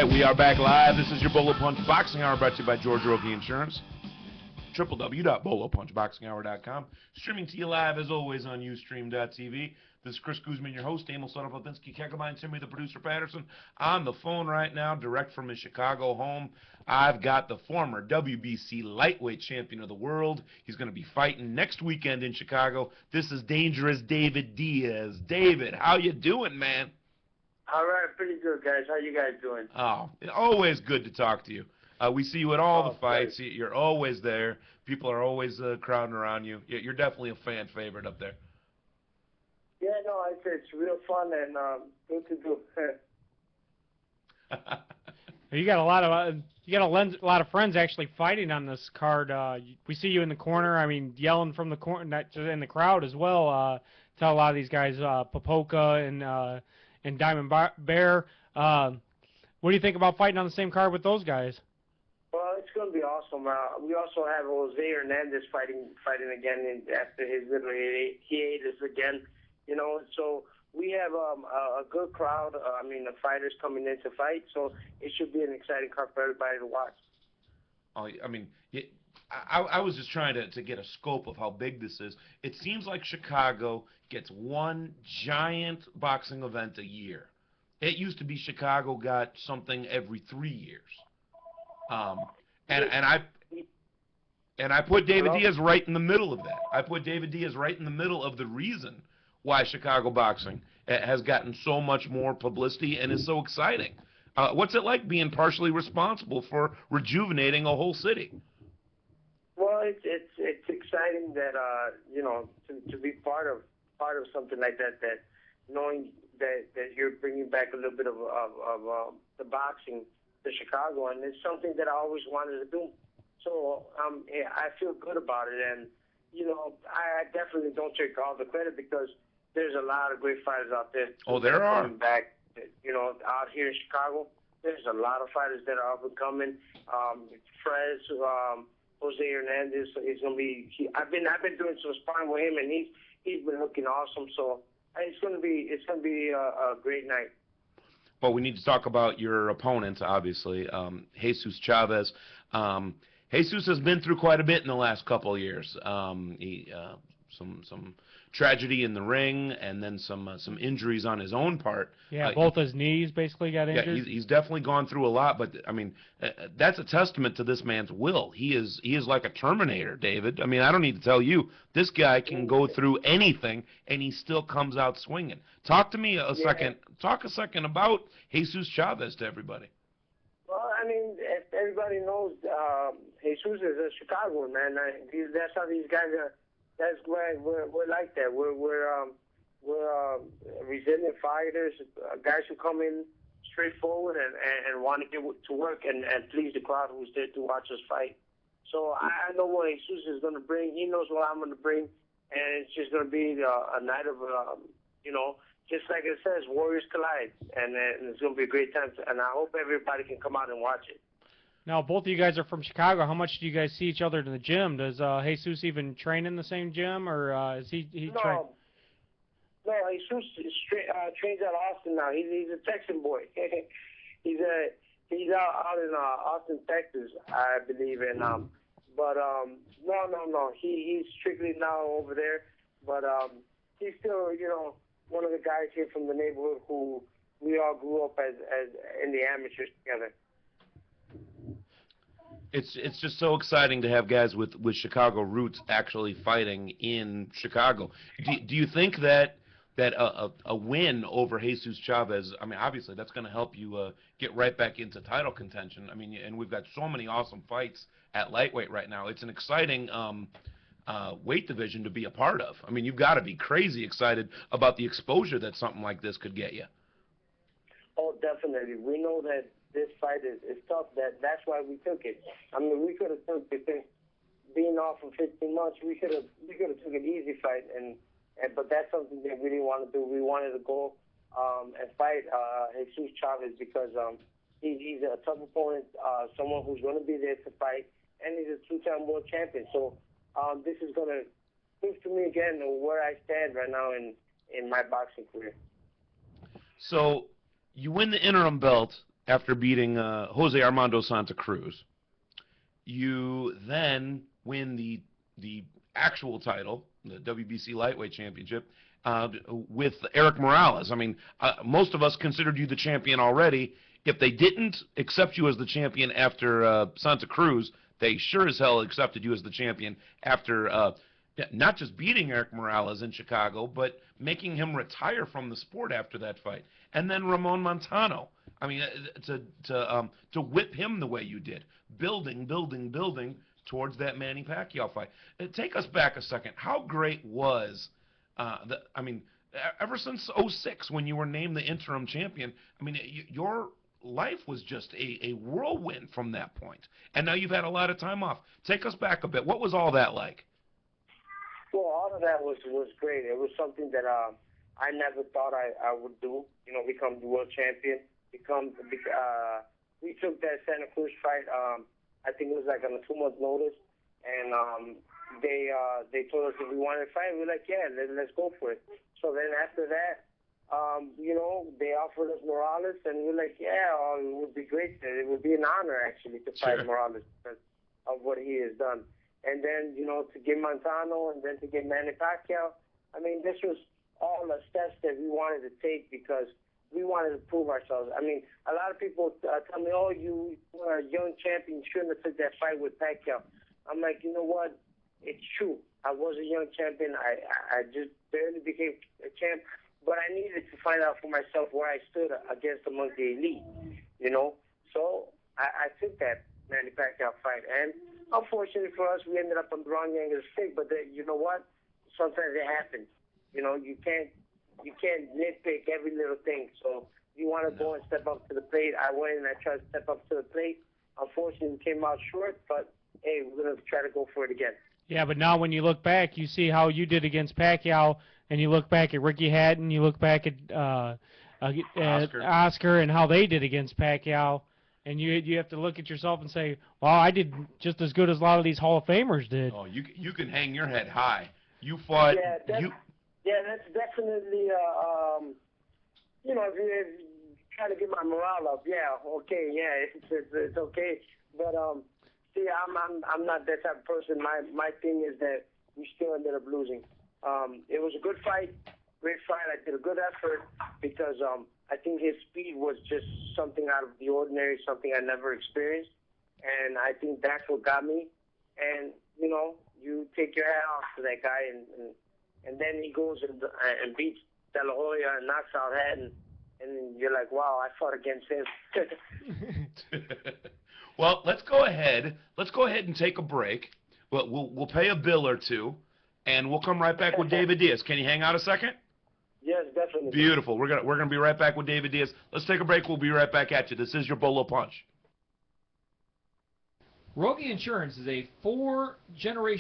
right, we are back live. This is your Bolo Punch Boxing Hour brought to you by George Rogie Insurance. www.bolopunchboxinghour.com. Streaming to you live, as always, on Ustream.tv. This is Chris Guzman, your host. Emil Sotopolinski, Kekabine, Timmy, the producer, Patterson, on the phone right now, direct from his Chicago home. I've got the former WBC lightweight champion of the world. He's going to be fighting next weekend in Chicago. This is Dangerous David Diaz. David, how you doing, man? All right, pretty good, guys. How you guys doing? Oh, always good to talk to you. We see you at all the fights. Great. You're always there. People are always crowding around you. You're definitely a fan favorite up there. Yeah, no, it's real fun and good to do. You got a lot of friends actually fighting on this card. We see you in the corner. I mean, yelling from the corner, not just in the crowd as well. Tell a lot of these guys, Popoka and Diamond Bear. What do you think about fighting on the same card with those guys? Well, it's going to be awesome. We also have Jose Hernandez fighting again after his little hiatus again. You know, so we have a good crowd. I mean, the fighters coming in to fight, so it should be an exciting card for everybody to watch. Oh, I mean, I was just trying to get a scope of how big this is. It seems like Chicago gets one giant boxing event a year. It used to be Chicago got something every 3 years. And I put David Diaz right in the middle of that. I put David Diaz right in the middle of the reason why Chicago boxing has gotten so much more publicity and is so exciting. What's it like being partially responsible for rejuvenating a whole city? Well, it's exciting that you know, to be part of something like that. That knowing that you're bringing back a little bit of the boxing to Chicago, and it's something that I always wanted to do. So yeah, I feel good about it, and you know, I definitely don't take all the credit because there's a lot of great fighters out there. Oh, there are. Coming back, you know, out here in Chicago, there's a lot of fighters that are up and coming. Fred, Jose Hernandez is gonna be. I've been doing some sparring with him, and he's been looking awesome. So it's gonna be a great night. But we need to talk about your opponent, obviously, Jesus Chavez. Jesus has been through quite a bit in the last couple of years. Some tragedy in the ring, and then some injuries on his own part. Yeah, both his knees basically got injured. Yeah, he's definitely gone through a lot, but I mean, that's a testament to this man's will. He is like a Terminator, David. I mean, I don't need to tell you, this guy can go through anything, and he still comes out swinging. Talk to me a second. Talk a second about Jesus Chavez to everybody. Well, I mean, everybody knows Jesus is a Chicagoan, man. That's how these guys are. That's why we're like that. We're resilient fighters, guys who come in straightforward and want to get to work and please the crowd who's there to watch us fight. So I know what Jesus is going to bring. He knows what I'm going to bring, and it's just going to be a night of you know, just like it says, warriors collide, and it's going to be a great time. And I hope everybody can come out and watch it. Now, both of you guys are from Chicago. How much do you guys see each other in the gym? Does Jesus even train in the same gym, or is he train? No, Jesus trains at Austin now. He's a Texan boy. he's out in Austin, Texas, I believe. And but no. He's strictly now over there. But he's still, you know, one of the guys here from the neighborhood who we all grew up as in the amateurs together. It's just so exciting to have guys with Chicago roots actually fighting in Chicago. Do you think that a win over Jesus Chavez, I mean, obviously that's going to help you get right back into title contention. I mean, and we've got so many awesome fights at lightweight right now. It's an exciting weight division to be a part of. I mean, you've got to be crazy excited about the exposure that something like this could get you. Oh, definitely. We know that this fight is tough. That's why we took it. I mean, we could have took it being off for 15 months. We could have took an easy fight, but that's something that we didn't want to do. We wanted to go and fight Jesus Chavez because he's a tough opponent, someone who's going to be there to fight, and he's a two-time world champion. So this is going to prove to me again where I stand right now in my boxing career. So you win the interim belt after beating Jose Armando Santa Cruz. You then win the actual title, the WBC Lightweight Championship, with Eric Morales. I mean, most of us considered you the champion already. If they didn't accept you as the champion after Santa Cruz, they sure as hell accepted you as the champion after not just beating Eric Morales in Chicago, but making him retire from the sport after that fight. And then Ramon Montano. I mean, to whip him the way you did, building towards that Manny Pacquiao fight. Take us back a second. How great was ever since '06 when you were named the interim champion, I mean, your life was just a whirlwind from that point. And now you've had a lot of time off. Take us back a bit. What was all that like? Well, all of that was great. It was something that I never thought I would do. You know, become the world champion. We took that Santa Cruz fight. I think it was like on a 2-month notice, and they told us if we wanted to fight, we were like, yeah, let's go for it. So then after that, you know, they offered us Morales, and we were like, yeah, it would be great. It would be an honor actually to fight Morales because of what he has done. And then, you know, to get Montano and then to get Manny Pacquiao. I mean, this was all the steps that we wanted to take because we wanted to prove ourselves. I mean, a lot of people tell me, oh, you were a young champion. You shouldn't have took that fight with Pacquiao. I'm like, you know what? It's true. I was a young champion. I just barely became a champ. But I needed to find out for myself where I stood against among the elite, you know. So I took that Manny Pacquiao fight. And unfortunately for us, we ended up on the wrong end of the stick. But you know what? Sometimes it happens. You know, you can't nitpick every little thing. So you want to go and step up to the plate. I went and I tried to step up to the plate. Unfortunately, we came out short. But, hey, we're going to try to go for it again. Yeah, but now when you look back, you see how you did against Pacquiao, and you look back at Ricky Hatton, you look back at Oscar and how they did against Pacquiao, and you have to look at yourself and say, well, I did just as good as a lot of these Hall of Famers did. Oh, you can hang your head high. You fought. Yeah, that's definitely, you know, if you try to get my morale up, yeah, okay, yeah, it's okay. But, see, I'm not that type of person. My thing is that we still ended up losing. It was a good fight, great fight. I did a good effort because I think his speed was just something out of the ordinary, something I never experienced. And I think that's what got me. And, you know, you take your hat off to that guy, and then he goes and beats De La Hoya and knocks out Hatton, and you're like, wow, I fought against him. Well, let's go ahead and take a break. We'll pay a bill or two, and we'll come right back with David Diaz. Can you hang out a second? Yes, definitely. Beautiful. We're gonna be right back with David Diaz. Let's take a break. We'll be right back at you. This is your Bolo Punch. Rogie Insurance is a 4-generation